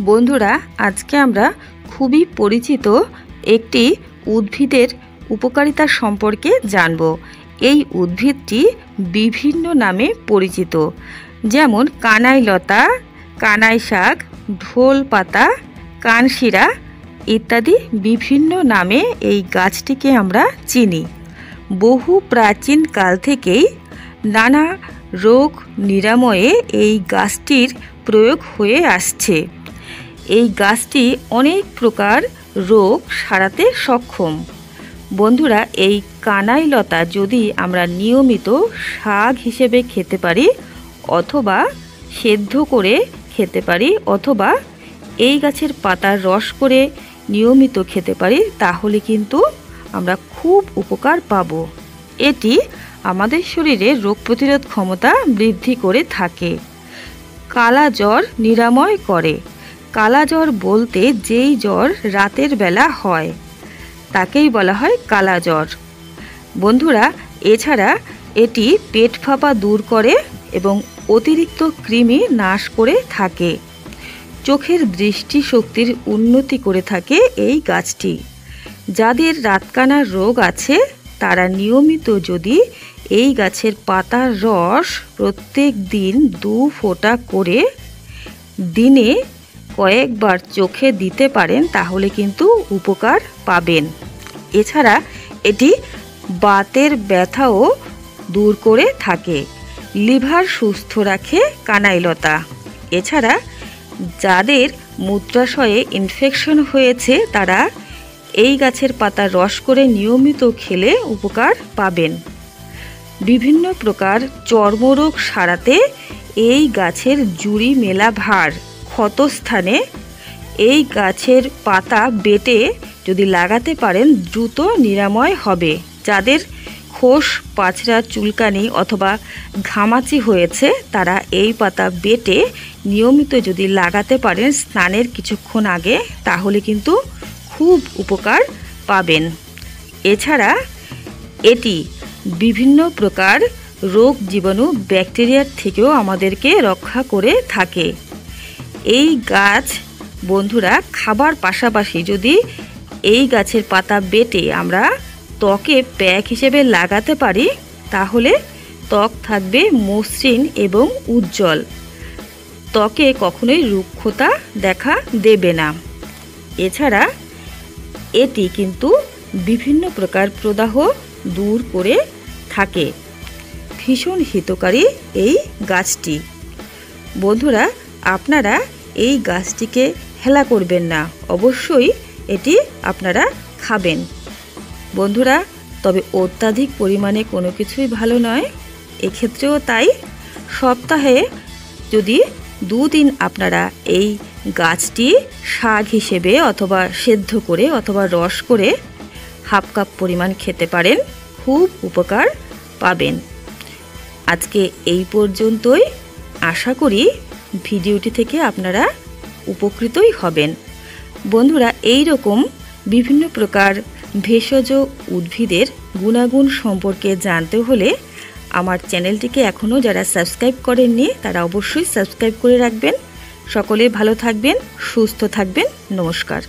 বন্ধুরা, আজকে আমরা খুবই পরিচিত একটি উদ্ভিদের উপকারিতা সম্পর্কে জানব। এই উদ্ভিদটি বিভিন্ন নামে পরিচিত, যেমন কানাই লতা, কানাই শাক, ঢোল পাতা, কানশিরা ইত্যাদি বিভিন্ন নামে এই গাছটিকে আমরা চিনি। বহু প্রাচীন কাল থেকেই নানা রোগ নিরাময়ে এই গাছটির প্রয়োগ হয়ে আসছে। এই গাছটি অনেক প্রকার রোগ সারাতে সক্ষম। বন্ধুরা, এই কানাই লতা যদি আমরা নিয়মিত শাক হিসেবে খেতে পারি, অথবা সেদ্ধ করে খেতে পারি, অথবা এই গাছের পাতার রস করে নিয়মিত খেতে পারি, তাহলে কিন্তু আমরা খুব উপকার পাব। এটি আমাদের শরীরে রোগ প্রতিরোধ ক্ষমতা বৃদ্ধি করে থাকে। কালা জ্বর নিরাময় করে। কালা জ্বর বলতে যেই জ্বর রাতের বেলা হয় তাকেই বলা হয় কালা জ্বর। বন্ধুরা, এছাড়া এটি পেট ফাঁপা দূর করে এবং অতিরিক্ত কৃমি নাশ করে থাকে। চোখের দৃষ্টিশক্তির উন্নতি করে থাকে এই গাছটি। যাদের রাতকানা রোগ আছে তারা নিয়মিত যদি এই গাছের পাতার রস প্রত্যেক দিন 2 ফোঁটা করে দিনে কয়েকবার চোখে দিতে পারেন, তাহলে কিন্তু উপকার পাবেন। এছাড়া এটি বাতের ব্যথাও দূর করে থাকে। লিভার সুস্থ রাখে কানাই লতা। এছাড়া যাদের মূত্রাশয়ে ইনফেকশন হয়েছে তারা এই গাছের পাতা রস করে নিয়মিত খেলে উপকার পাবেন। বিভিন্ন প্রকার চর্মরোগ সারাতে এই গাছের জুড়ি মেলা ভার ক্ষতস্থানে এই গাছের পাতা বেটে যদি লাগাতে পারেন দ্রুত নিরাময় হবে। যাদের খোস পাছড়া, চুলকানি অথবা ঘামাচি হয়েছে তারা এই পাতা বেটে নিয়মিত যদি লাগাতে পারেন স্নানের কিছুক্ষণ আগে, তাহলে কিন্তু খুব উপকার পাবেন। এছাড়া এটি বিভিন্ন প্রকার রোগ জীবাণু ব্যাকটেরিয়ার থেকেও আমাদেরকে রক্ষা করে থাকে। এই গাছ বন্ধুরা খাবার পাশাপাশি যদি এই গাছের পাতা বেটে আমরা ত্বকে প্যাক হিসেবে লাগাতে পারি, তাহলে ত্বক থাকবে মসৃণ এবং উজ্জ্বল। ত্বকে কখনোই রুক্ষতা দেখা দেবে না। এছাড়া এটি কিন্তু বিভিন্ন প্রকার প্রদাহ দূর করে থাকে। ভীষণ হিতকারী এই গাছটি। বন্ধুরা, আপনারা এই গাছটিকে হেলা করবেন না, অবশ্যই এটি আপনারা খাবেন। বন্ধুরা, তবে অত্যাধিক পরিমাণে কোনো কিছুই ভালো নয়, এক্ষেত্রেও তাই। সপ্তাহে যদি 2 দিন আপনারা এই গাছটি শাক হিসেবে অথবা সেদ্ধ করে অথবা রস করে 1/2 কাপ পরিমাণ খেতে পারেন, খুব উপকার পাবেন। আজকে এই পর্যন্তই। আশা করি ভিডিওটি থেকে আপনারা উপকৃতই হবেন। বন্ধুরা, এই রকম বিভিন্ন প্রকার ভেষজ উদ্ভিদের গুণাগুণ সম্পর্কে জানতে হলে আমার চ্যানেলটিকে এখনও যারা সাবস্ক্রাইব করেননি তারা অবশ্যই সাবস্ক্রাইব করে রাখবেন। সকলে ভালো থাকবেন, সুস্থ থাকবেন। নমস্কার।